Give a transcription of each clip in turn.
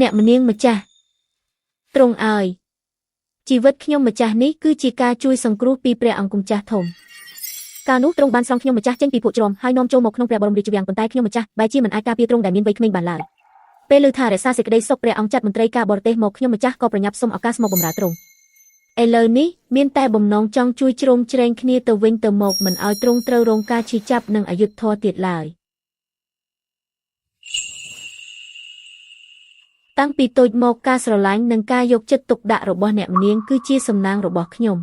អ្នកម្នាងម្ចាស់ទ្រង់ឲ្យជីវិតខ្ញុំម្ចាស់នេះគឺជាការជួយសង្គ្រោះពីព្រះអង្គម្ចាស់ធំកាលនោះទ្រង់បានស្រង់ខ្ញុំម្ចាស់ចេញពីពួកជ្រាំហើយនាំចូលមកក្នុងព្រះបរមរាជវាំងប៉ុន្តែខ្ញុំម្ចាស់បែរជាមិនអាចការពារទ្រង់ដែលមានវ័យក្មេងបានឡើយពេលឮថារក្សាសេចក្តីសុខព្រះអង្គចាត់មន្ត្រីការបរទេសមកខ្ញុំម្ចាស់ក៏ប្រញាប់សុំឱកាសមកបម្រើទ្រង់ឥឡូវនេះមានតែបំណងចង់ជួយជ្រោមជ្រែងគ្នាទៅវិញទៅមកមិនឲ្យទ្រង់ត្រូវរងការឈឺចាប់និងអយុត្តិធម៌ទៀតឡើយតាំងពីតូចមកការស្រឡាញ់និងការយកចិត្តទុកដាក់របស់អ្នកម្នាងគឺជាសំណាងរបស់ខ្ញុំ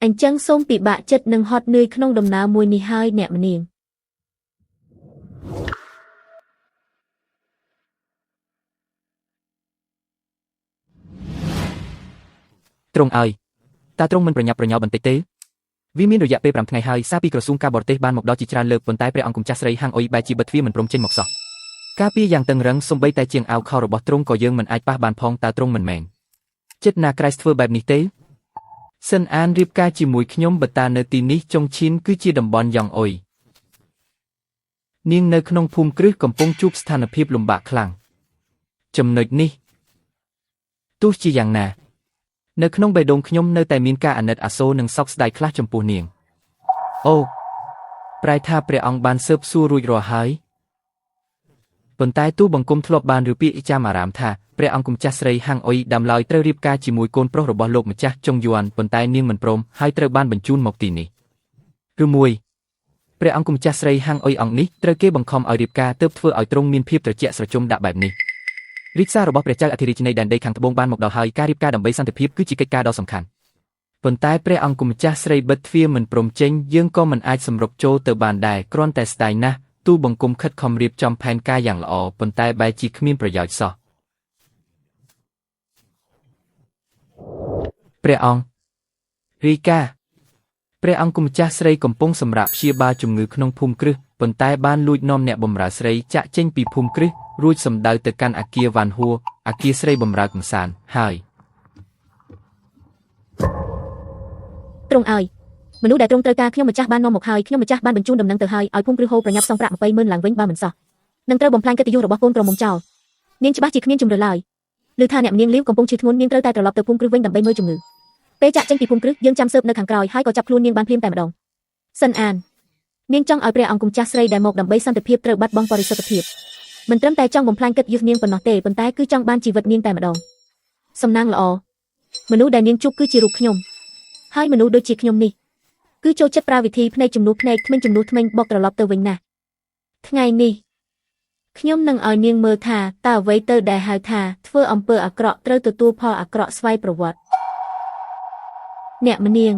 អញ្ចឹងសូមពិបាកចិត្តនិងហត់នឿយក្នុងដំណើរមួយនេះហើយអ្នកម្នាងទ្រង់ឲ្យតើទ្រង់មិនប្រញាប់ប្រញាល់បន្តិចទេវាមានរយៈពេល5ថ្ងៃហើយសារពីក្រសួងការបរទេសបានមកដល់ជាច្រើនលើកប៉ុន្តែព្រះអង្គម្ចាស់ស្រីហាងអុយបែរជាបិទទ្វារមិនព្រមចេញមកសោះការពារយ៉ាងតឹងរ៉ឹងសូម្បីតែជាងអាវខោរបស់ទ្រង់ក៏យើងមិនអាចប៉ះបានផងតើទ្រង់មិនមែនចិត្តណាក្រៃស្ធ្វើបែបនេះទេសិនអានរៀបការជាមួយខ្ញុំបតានៅទីនេះចុងឈៀនគឺជាតំបន់យ៉ងអុយនាងនៅក្នុងភូមិគ្រឹះកំពុងជួបស្ថានភាពលំបាកខ្លាំងចំណុចនេះទោះជាយ៉ាងណានៅក្នុងបេះដូងខ្ញុំនៅតែមានការអាណិតអាសូរនិងសោកស្ដាយខ្លះចំពោះនាងអូប្រែថាព្រះអង្គបានស៊ើបសួររួចរាល់ហើយប៉ុន្តែទូបង្គំធ្លាប់បានឬពាក្យចាំអារាមថាព្រះអង្គម្ចាស់ស្រីហាងអុយដាំឡើយត្រូវរៀបការជាមួយកូនប្រុសរបស់លោកម្ចាស់ចុងយួនប៉ុន្តែនាងមិនព្រមហើយត្រូវបានបញ្ជូនមកទីនេះឬមួយព្រះអង្គម្ចាស់ស្រីហាងអុយអង្គនេះត្រូវគេបង្ខំឲ្យរៀបការទើបធ្វើឲ្យទ្រង់មានភាពត្រជាក់ស្រជុំដាក់បែបនេះរាជសាររបស់ព្រះចៅអធិរាជនៃដែនដីខាងត្បូងបានមកដល់ហើយការរៀបការដើម្បីសន្តិភាពគឺជាកិច្ចការដ៏សំខាន់ប៉ុន្តែព្រះអង្គម្ចាស់ស្រីបិទទ្វារមិនព្រមចេញយើងក៏មិនអាចសម្រុកចូលទៅបានដែរគ្រាន់តែស្ដាយណាស់ទូបង្គំខិតខំរៀបចំផែនការយ៉ាងល្អប៉ុន្តែបែរជាគ្មានប្រយោជន៍សោះព្រះអង្គរាយការណ៍ព្រះអង្គម្ចាស់ស្រីកំពុងសម្រាប់ព្យាបាលជំងឺក្នុងភូមិគ្រឹះប៉ុន្តែបានលួចនាំអ្នកបម្រើស្រីចាក់ចេញពីភូមិគ្រឹះរួចសម្ដៅទៅកាន់អគារវ៉ាន់ហួរអគារស្រីបម្រើកំសាន្តហើយទ្រង់ឲ្យមនុស្សដែលទ្រង់ត្រូវការខ្ញុំម្ចាស់បាននាំមកហើយខ្ញុំម្ចាស់បានបញ្ជូនដំណឹងទៅហើយឲ្យភូមិគ្រឹះហូរប្រញាប់សងប្រាក់20,000ឡើងវិញបើមិនសោះនឹងត្រូវបំផ្លាញកិត្តិយសរបស់កូនក្រមុំចោលនាងច្បាស់ជាគ្មានជំរឿនឡើយឮថាអ្នកនាងលីវកំពុងឈឺធ្ងន់នាងត្រូវតែត្រឡប់ទៅភូមិគ្រឹះវិញដើម្បីមើលជំងឺពេលចាក់ចេញពីភូមិគ្រឹះយើងចាំស៊ើបនៅខាងក្រោយហើយក៏ចាប់ខ្លួននាងបានភ្លាមតែម្ដងសិនអាននាងចង់ឲ្យព្រះអង្គម្ចាស់ស្រីដែលមកដើម្បីសន្តិភាពត្រូវបាត់បង់បរិសុទ្ធភាពមិនត្រឹមតែចង់បំផ្លាញកិត្តិយសនាងប៉ុណ្ណោះទេប៉ុន្តែគឺចង់បានជីវិតនាងតែម្ដងសំណាងល្អមនុស្សដែលនាងជួបគឺជារូបខ្ញុំហើយមនុស្សដូចជាខ្ញុំនេះគឺចូលចិត្តប្រើវិធីភ្នែកជំនួសភ្នែកធ្មេញជំនួសធ្មេញបកត្រឡប់ទៅវិញណាថ្ងៃនេះខ្ញុំនឹងឲ្យនាងមើលថាតើអ្វីទៅដែលហៅថាធ្វើអំពើអាក្រក់ត្រូវទទួលផលអាក្រក់ស្វ័យប្រវត្តិអ្នកម្នាង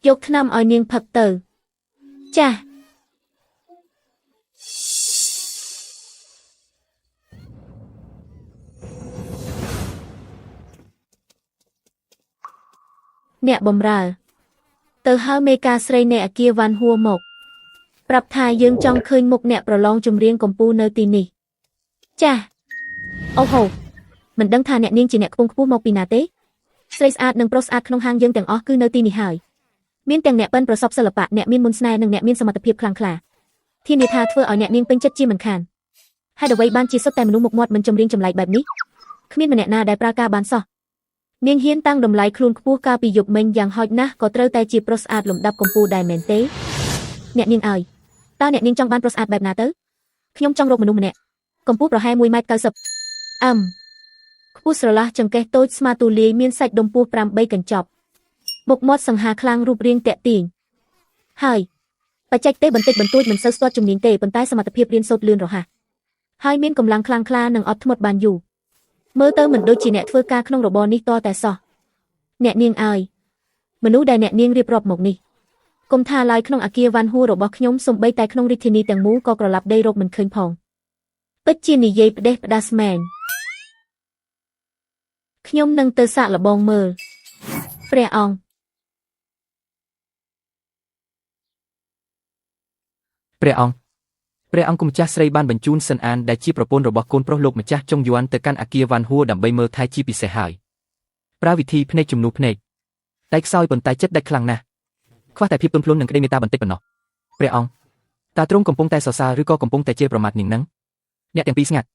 យកថ្នាំឲ្យនាងផឹកទៅចាស់អ្នកបម្រើទៅហៅមេការស្រីនៃអគារវ៉ាន់ហួរមកប្រាប់ថាយើងចង់ឃើញមុខអ្នកប្រឡងចម្រៀងកំពូលនៅទីនេះចាស់អូហូមិនដឹងថាអ្នកនាងជាអ្នកខ្ពង់ខ្ពស់មកពីណាទេស្រីស្អាតនិងប្រុសស្អាតក្នុងហាងយើងទាំងអស់គឺនៅទីនេះហើយមានទាំងអ្នកប៉ិនប្រសពសិល្បៈអ្នកមានមន្តស្នេហ៍និងអ្នកមានសមត្ថភាពខ្លាំងក្លាធានាថាធ្វើឲ្យអ្នកនាងពេញចិត្តជាមិនខានហើយអ្វីបានជាសុទ្ធតែមនុស្សមុខមាត់មិនចម្រៀងចម្លែកបែបនេះគ្មានម្នាក់ណាដែលប្រើការបានសោះនាងហ៊ានតាំងតម្លៃខ្លួនខ្ពស់កាលពីយប់មិញយ៉ាងហោចណាស់ក៏ត្រូវតែជាប្រុសស្អាតលំដាប់កំពូលដែរមែនទេអ្នកនាងឲ្យតើអ្នកនាងចង់បានប្រុសស្អាតបែបណាទៅខ្ញុំចង់រកមនុស្សម្នាក់កម្ពស់ប្រហែល 1.90 ម៉ែត្រខ្ពស់ស្រឡះចង្កេះតូចស្មាទូលាយមានសាច់ដុំពោះ8កញ្ចប់មុខមាត់សង្ហាខ្លាំងរូបរាងតាក់ទាញហើយបច្ចេកទេសបន្តិចបន្តួចមិនសូវស្ទាត់ជំនាញទេប៉ុន្តែសមត្ថភាពរៀនសូត្រលឿនរហ័សហើយមានកម្លាំងខ្លាំងក្លានិងអត់ធ្មត់បានយូរមើលទៅមិនដូចជាអ្នកធ្វើការក្នុងរបរនេះតតែសោះអ្នកនាងឲ្យមនុស្សដែលអ្នកនាងរៀបរាប់មកនេះគុំថាឡើយក្នុងអគារវ៉ាន់ហួររបស់ខ្ញុំសូម្បីតែក្នុងរាជធានីទាំងមូលក៏ក្រឡាប់ដីរកមិនឃើញផងពិតជានិយាយផ្ដេសផ្ដាសមែនខ្ញុំនឹងទៅសាកល្បងមើលព្រះអង្គព្រះអង្គម្ចាស់ស្រីបានបញ្ជូនសិនអានដែលជាប្រពន្ធរបស់កូនប្រុសលោកម្ចាស់ចុងយួនទៅកាន់អគារវ៉ាន់ហួរដើម្បីមើលថែជាពិសេសហើយប្រើវិធីភ្នែកជំនួសភ្នែកតែខ្សោយប៉ុន្តែចិត្តដាច់ខ្លាំងណាស់ខ្វះតែភាពទន់ភ្លន់និងក្តីមេត្តាបន្តិចប៉ុណ្ណោះព្រះអង្គតើទ្រង់កំពុងតែសរសើរឬក៏កំពុងតែជេរប្រមាថនាងនឹងអ្នកទាំងពីរស្ងាត់